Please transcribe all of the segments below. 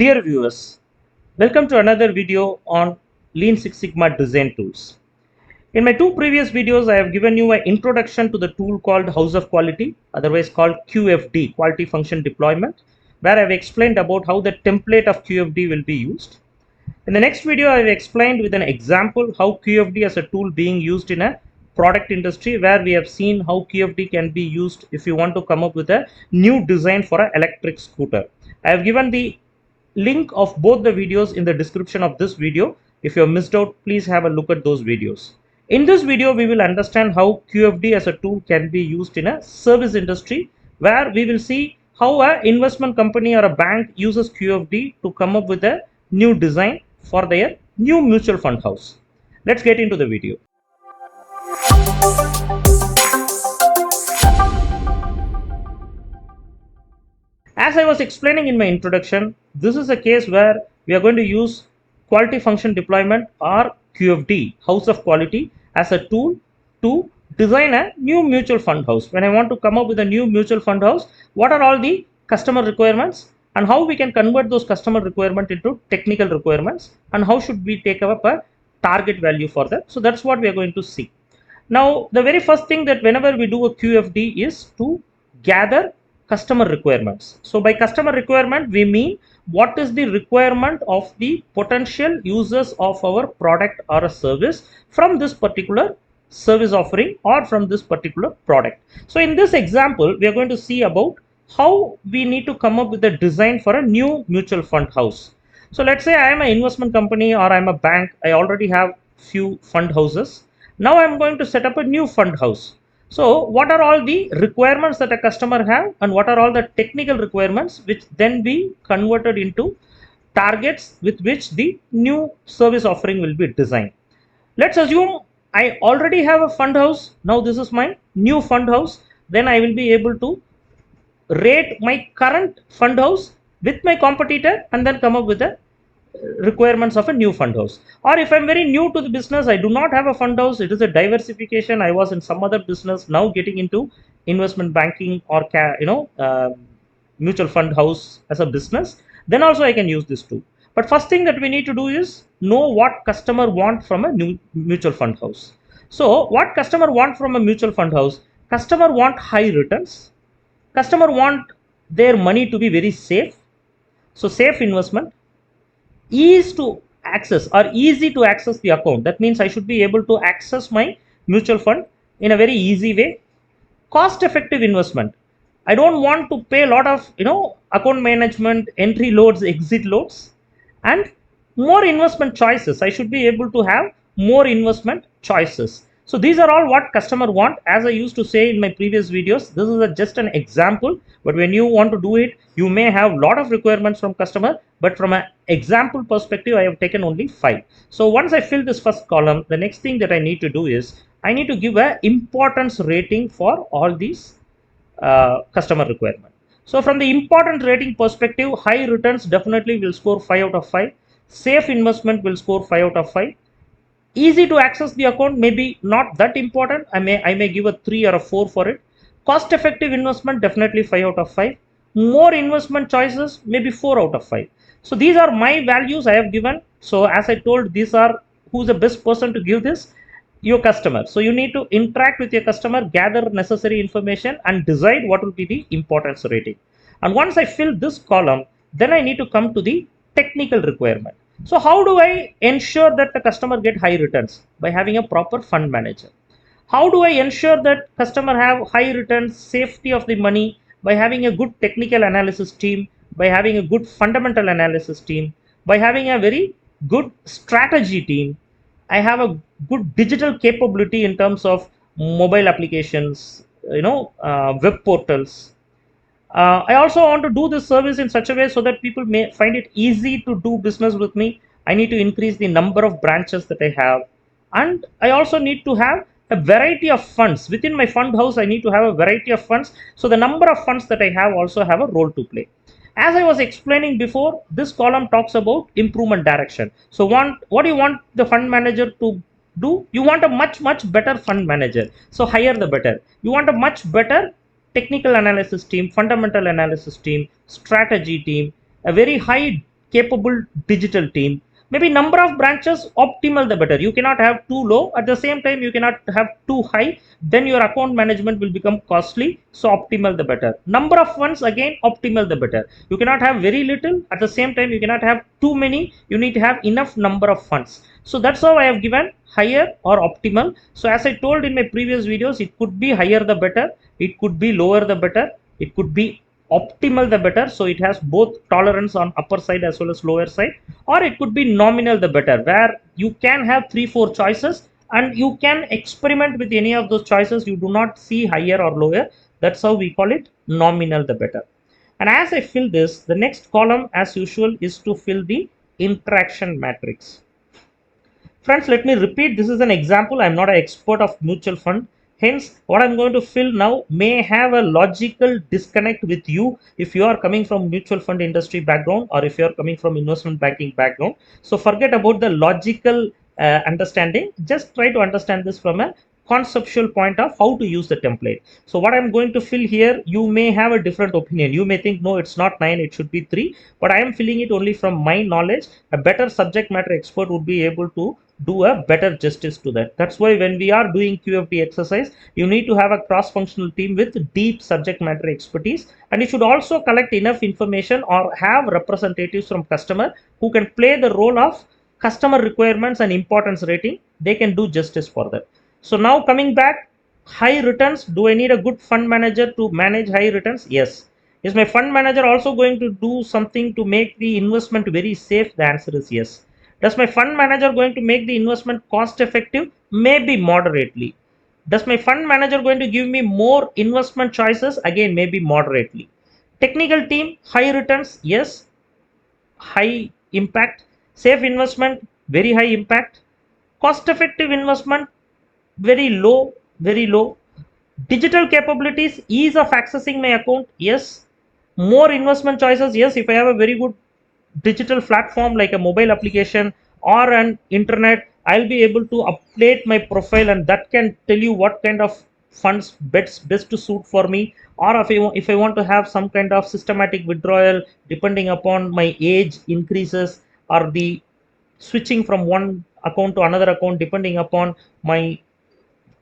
Dear viewers, welcome to another video on Lean Six Sigma design tools. In my two previous videos, I have given you an introduction to the tool called House of Quality, otherwise called QFD, Quality Function Deployment, where I have explained about how the template of QFD will be used. In the next video, I have explained with an example how QFD as a tool being used in a product industry, where we have seen how QFD can be used if you want to come up with a new design for an electric scooter. I have given the link of both the videos in the description of this video. If you have missed out, please have a look at those videos. In this video, we will understand how QFD as a tool can be used in a service industry, where we will see how an investment company or a bank uses QFD to come up with a new design for their new mutual fund house. Let's get into the video. As I was explaining in my introduction, this is a case where we are going to use quality function deployment or QFD, House of Quality, as a tool to design a new mutual fund house. When I want to come up with a new mutual fund house, what are all the customer requirements and how we can convert those customer requirements into technical requirements, and how should we take up a target value for that. So that's what we are going to see. Now, the very first thing that whenever we do a QFD is to gather customer requirements. So by customer requirement, we mean what is the requirement of the potential users of our product or a service from this particular service offering or from this particular product. So in this example, we are going to see about how we need to come up with a design for a new mutual fund house. So let's say I am an investment company or I'm a bank. I already have few fund houses. Now I'm going to set up a new fund house. So what are all the requirements that a customer have, and what are all the technical requirements which then be converted into targets with which the new service offering will be designed. Let's assume I already have a fund house. Now this is my new fund house. Then I will be able to rate my current fund house with my competitor and then come up with the requirements of a new fund house. Or if I'm very new to the business, I do not have a fund house, it is a diversification, I was in some other business, now getting into investment banking or mutual fund house as a business, then also I can use this tool. But first thing that we need to do is know what customer want from a new mutual fund house. So what customer want from a mutual fund house? Customer want high returns. Customer want their money to be very safe. So safe investment, ease to access or easy to access the account. That means I should be able to access my mutual fund in a very easy way. Cost effective investment. I don't want to pay a lot of account management, entry loads, exit loads, and more investment choices. I should be able to have more investment choices. So these are all what customer want. As I used to say in my previous videos, this is just an example, but when you want to do it, you may have a lot of requirements from customer, but from an example perspective, I have taken only 5. So once I fill this first column, the next thing that I need to do is I need to give an importance rating for all these customer requirement. So from the important rating perspective, high returns definitely will score 5 out of 5. Safe investment will score 5 out of 5. Easy to access the account, maybe not that important. I may give a 3 or a 4 for it. Cost effective investment, definitely 5 out of 5. More investment choices, maybe 4 out of 5. So these are my values I have given. So as I told, these are who's the best person to give this? Your customer. So you need to interact with your customer, gather necessary information, and decide what will be the importance rating. And once I fill this column, then I need to come to the technical requirement. So how do I ensure that the customer get high returns? By having a proper fund manager. How do I ensure that customer have high returns, safety of the money? By having a good technical analysis team, by having a good fundamental analysis team, by having a very good strategy team. I have a good digital capability in terms of mobile applications, web portals. I also want to do this service in such a way so that people may find it easy to do business with me. I need to increase the number of branches that I have, and I also need to have a variety of funds within my fund house. I need to have a variety of funds, so the number of funds that I have also have a role to play. As I was explaining before, this column talks about improvement direction. So what do you want the fund manager to do? You want a much better fund manager. So higher the better. You want a much better technical analysis team, fundamental analysis team, strategy team, a very high capable digital team. Maybe number of branches, optimal the better. You cannot have too low. At the same time, you cannot have too high. Then your account management will become costly. So optimal the better. Number of funds, again, optimal the better. You cannot have very little. At the same time, you cannot have too many. You need to have enough number of funds. So that's how I have given higher or optimal. So as I told in my previous videos, it could be higher the better. It could be lower the better. It could be optimal the better, so it has both tolerance on upper side as well as lower side, or it could be nominal the better, where you can have 3-4 choices and you can experiment with any of those choices. You do not see higher or lower. That's how we call it nominal the better. And as I fill this, the next column as usual is to fill the interaction matrix. Friends, let me repeat, this is an example. I'm not an expert of mutual fund. Hence, what I'm going to fill now may have a logical disconnect with you if you are coming from mutual fund industry background or if you are coming from investment banking background. So forget about the logical understanding. Just try to understand this from a conceptual point of how to use the template. So what I'm going to fill here, you may have a different opinion. You may think, no, it's not 9, it should be 3. But I am filling it only from my knowledge. A better subject matter expert would be able to do a better justice to that. That's why when we are doing QFD exercise, you need to have a cross-functional team with deep subject matter expertise, and you should also collect enough information or have representatives from customer who can play the role of customer requirements and importance rating. They can do justice for that. So now coming back, high returns. Do I need a good fund manager to manage high returns? Yes. Is my fund manager also going to do something to make the investment very safe? The answer is yes. Does my fund manager going to make the investment cost effective? Maybe moderately. Does my fund manager going to give me more investment choices? Again, maybe moderately. Technical team, high returns, yes. High impact. Safe investment, very high impact. Cost effective investment, very low, very low. Digital capabilities, ease of accessing my account, yes. More investment choices, yes. If I have a very good digital platform like a mobile application or an internet, I'll be able to update my profile and that can tell you what kind of funds best to suit for me. Or if I want to have some kind of systematic withdrawal depending upon my age increases, or the switching from one account to another account depending upon my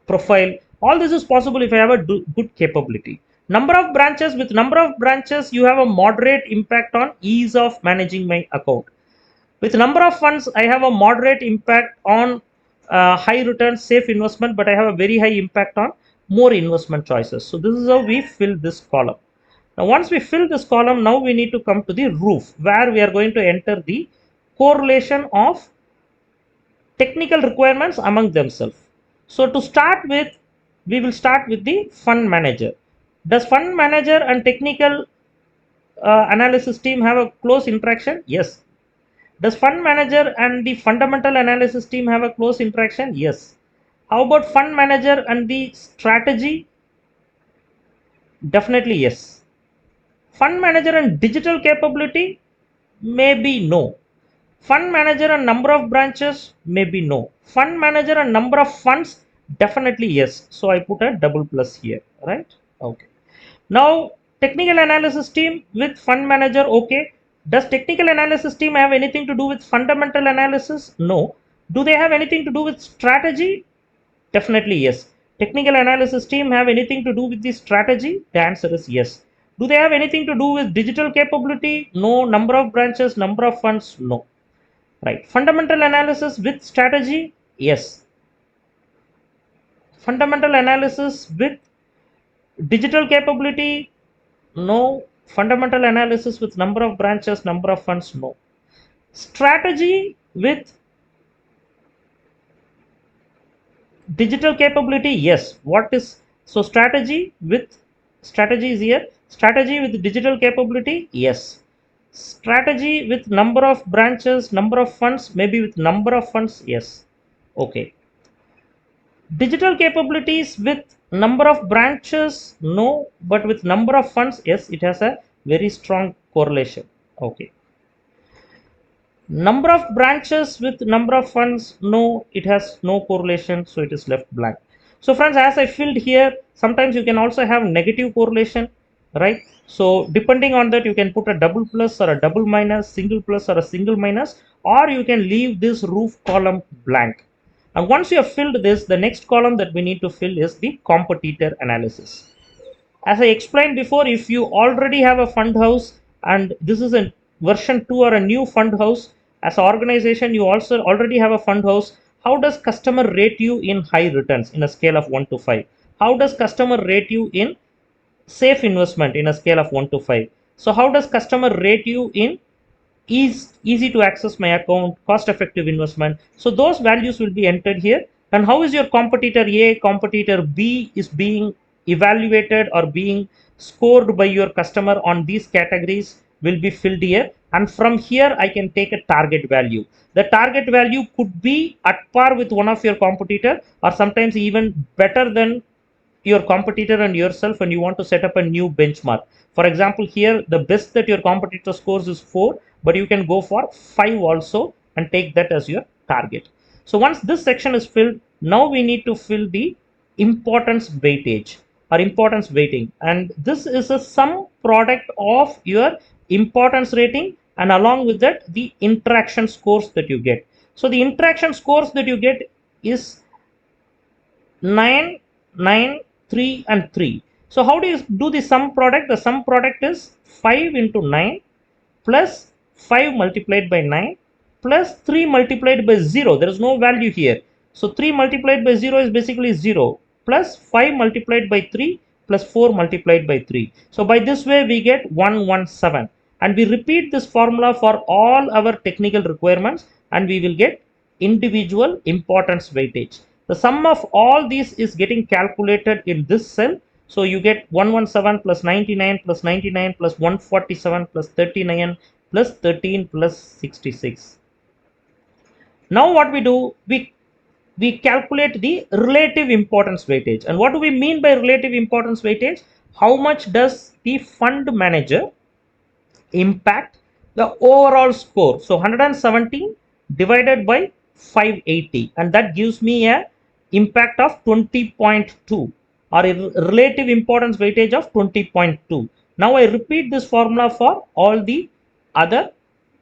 profile, all this is possible if I have a good capability. Number of branches, with number of branches you have a moderate impact on ease of managing my account. With number of funds I have a moderate impact on high return safe investment, but I have a very high impact on more investment choices. So this is how we fill this column. Now once we fill this column, now we need to come to the roof, where we are going to enter the correlation of technical requirements among themselves. So to start with, we will start with the fund manager. Does fund manager and technical analysis team have a close interaction? Yes. Does fund manager and the fundamental analysis team have a close interaction? Yes. How about fund manager and the strategy? Definitely yes. Fund manager and digital capability? Maybe no. Fund manager and number of branches? Maybe no. Fund manager and number of funds? Definitely yes. So I put a double plus here, right? Okay. Now, technical analysis team with fund manager, okay. Does technical analysis team have anything to do with fundamental analysis? No. Do they have anything to do with strategy? Definitely yes. Technical analysis team have anything to do with the strategy? The answer is yes. Do they have anything to do with digital capability? No. Number of branches, number of funds? No. Right. Fundamental analysis with strategy? Yes. Fundamental analysis with digital capability? No. Fundamental analysis with number of branches, number of funds? No. Strategy with digital capability? Yes. What is so strategy with strategy is here? Strategy with digital capability? Yes. Strategy with number of branches, number of funds? Maybe with number of funds? Yes. Okay. Digital capabilities with number of branches? No. But with number of funds? Yes. It has a very strong correlation. Okay. Number of branches with number of funds? No. It has no correlation. So it is left blank. So friends, as I filled here, sometimes you can also have negative correlation. right? So depending on that, you can put a double plus or a double minus, single plus or a single minus, or you can leave this roof column blank. And once you have filled this, the next column that we need to fill is the competitor analysis. As I explained before, if you already have a fund house and this is a version 2 or a new fund house, as an organization, you also already have a fund house. How does customer rate you in high returns in a scale of 1 to 5? How does customer rate you in safe investment in a scale of 1 to 5? So how does customer rate you in easy to access my account, cost effective investment? So those values will be entered here. And how is your competitor A, competitor B is being evaluated or being scored by your customer on these categories will be filled here. And from here I can take a target value. The target value could be at par with one of your competitor, or sometimes even better than your competitor and yourself, and you want to set up a new benchmark. For example, here the best that your competitor scores is 4, but you can go for 5 also and take that as your target. So once this section is filled, now we need to fill the importance weightage or importance weighting, and this is a sum product of your importance rating and along with that the interaction scores that you get. So the interaction scores that you get is 9, 9, 3, and 3. So how do you do the sum product? The sum product is 5 into 9 plus 5 multiplied by 9 plus 3 multiplied by 0. There is no value here. So 3 multiplied by 0 is basically 0 plus 5 multiplied by 3 plus 4 multiplied by 3. So by this way we get 117, and we repeat this formula for all our technical requirements and we will get individual importance weightage. The sum of all these is getting calculated in this cell. So you get 117 plus 99 plus 99 plus 147 plus 39 plus 13 plus 66. Now what we do, we calculate the relative importance weightage. And what do we mean by relative importance weightage? How much does the fund manager impact the overall score? So 117 divided by 580, and that gives me a impact of 20.2 or a relative importance weightage of 20.2. Now I repeat this formula for all the other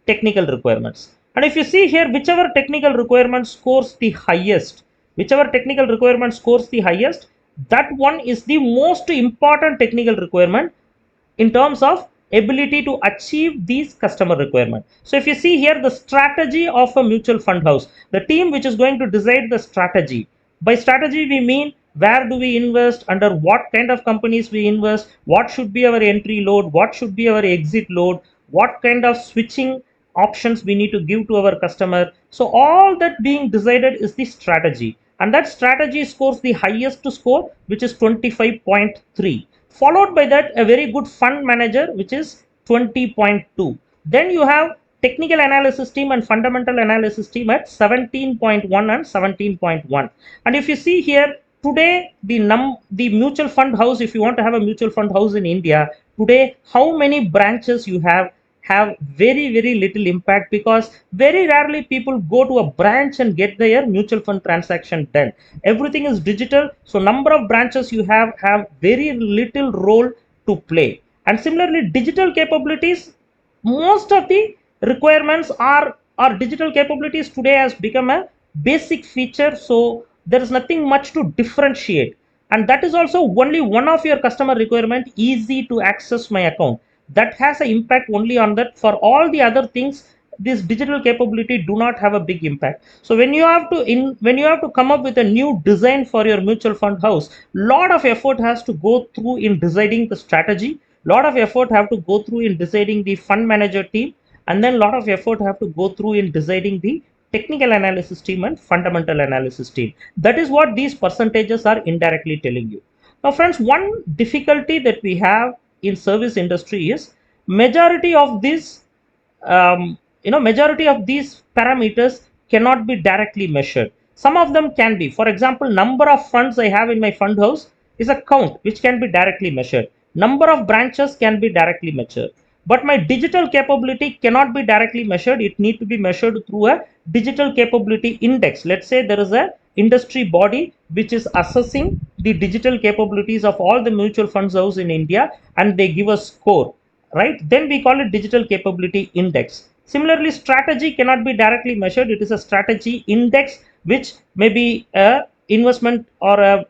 technical requirements. And if you see here, whichever technical requirement scores the highest, that one is the most important technical requirement in terms of ability to achieve these customer requirements. So if you see here, the strategy of a mutual fund house, the team which is going to decide the strategy. By strategy we mean where do we invest, under what kind of companies we invest, what should be our entry load, what should be our exit load, what kind of switching options we need to give to our customer. So all that being decided is the strategy, and that strategy scores the highest score, which is 25.3, followed by that a very good fund manager, which is 20.2. Then you have technical analysis team and fundamental analysis team at 17.1 and 17.1. And if you see here, today the mutual fund house, if you want to have a mutual fund house in India today, how many branches you have very little impact, because very rarely people go to a branch and get their mutual fund transaction done. Everything is digital, so number of branches you have very little role to play. And similarly, digital capabilities, most of the requirements are digital capabilities today has become a basic feature, so there is nothing much to differentiate. And that is also only one of your customer requirement, easy to access my account. That has an impact only on that. For all the other things, this digital capability do not have a big impact. So when you have to when you have to come up with a new design for your mutual fund house, lot of effort has to go through in deciding the strategy, lot of effort have to go through in deciding the fund manager team, and then lot of effort have to go through in deciding the technical analysis team and fundamental analysis team. That is what these percentages are indirectly telling you. Now friends, one difficulty that we have in service industry is majority of this majority of these parameters cannot be directly measured. Some of them can be. For example, number of funds I have in my fund house is a count which can be directly measured. Number of branches can be directly measured, but my digital capability cannot be directly measured. It need to be measured through a digital capability index. Let's say there is a industry body which is assessing the digital capabilities of all the mutual funds house in India, and they give a score, right? Then we call it digital capability index. Similarly, strategy cannot be directly measured. It is a strategy index, which may be a investment or a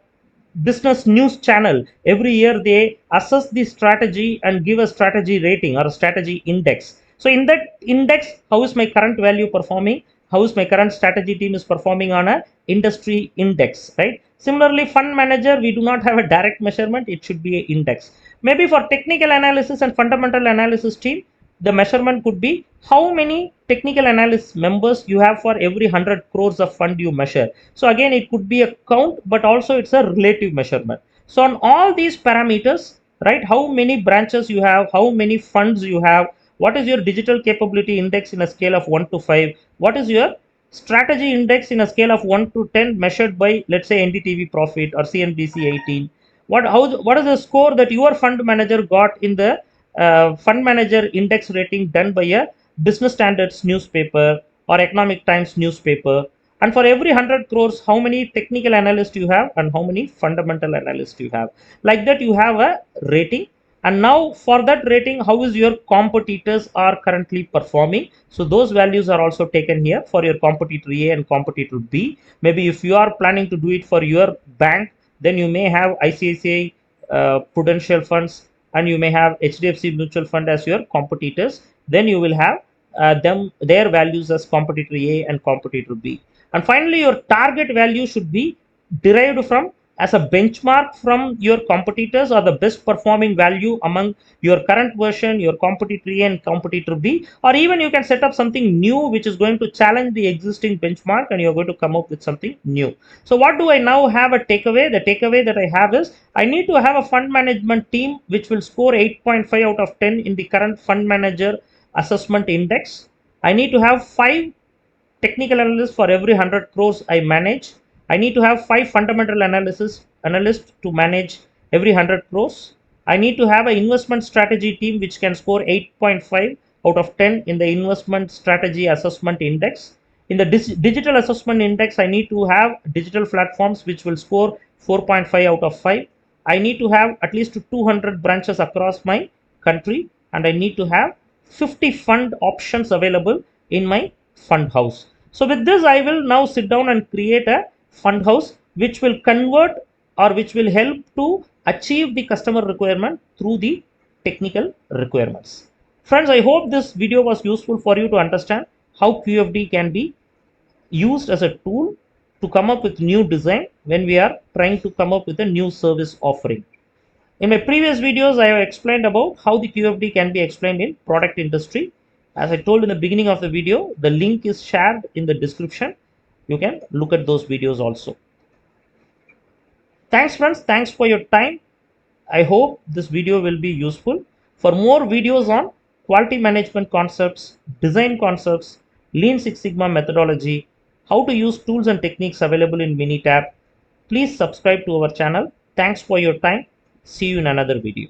business news channel. Every year they assess the strategy and give a strategy rating or a strategy index. So in that index, how is my current value performing, how is my current strategy team is performing on a industry index, right? Similarly, fund manager, we do not have a direct measurement, it should be an index. Maybe for technical analysis and fundamental analysis team, the measurement could be how many technical analysis members you have for every 100 crores of fund you measure. So again, it could be a count, but also it's a relative measurement. So on all these parameters, right, how many branches you have, how many funds you have, what is your digital capability index in a scale of 1 to 5, what is your strategy index in a scale of 1 to 10 measured by, let's say, NDTV Profit or CNBC 18, what is the score that your fund manager got in the fund manager index rating done by a business standards newspaper or economic times newspaper. And for every 100 crores, how many technical analysts you have and how many fundamental analysts you have, like that you have a rating. And now for that rating, how is your competitors are currently performing? So those values are also taken here for your competitor A and competitor B. Maybe if you are planning to do it for your bank, then you may have ICICI Prudential funds, and you may have HDFC Mutual Fund as your competitors. Then you will have their values as competitor A and competitor B. And finally, your target value should be derived from as a benchmark from your competitors, or the best performing value among your current version, your competitor A and competitor B. Or even you can set up something new which is going to challenge the existing benchmark, and you're going to come up with something new. So what do I now have a takeaway? The takeaway that I have is I need to have a fund management team which will score 8.5 out of 10 in the current fund manager assessment index. I need to have 5 technical analysts for every 100 crores I manage. I need to have 5 fundamental analysts to manage every 100 crores. I need to have an investment strategy team which can score 8.5 out of 10 in the investment strategy assessment index. In the digital assessment index, I need to have digital platforms which will score 4.5 out of 5. I need to have at least 200 branches across my country, and I need to have 50 fund options available in my fund house. So with this, I will now sit down and create a fund house which will convert or which will help to achieve the customer requirement through the technical requirements. Friends, I hope this video was useful for you to understand how QFD can be used as a tool to come up with new design when we are trying to come up with a new service offering. In my previous videos, I have explained about how the QFD can be explained in product industry. As I told in the beginning of the video, the link is shared in the description. You can look at those videos also. Thanks friends, thanks for your time. I hope this video will be useful. For more videos on quality management concepts, design concepts, Lean Six Sigma methodology, how to use tools and techniques available in Minitab, please subscribe to our channel. Thanks for your time. See you in another video.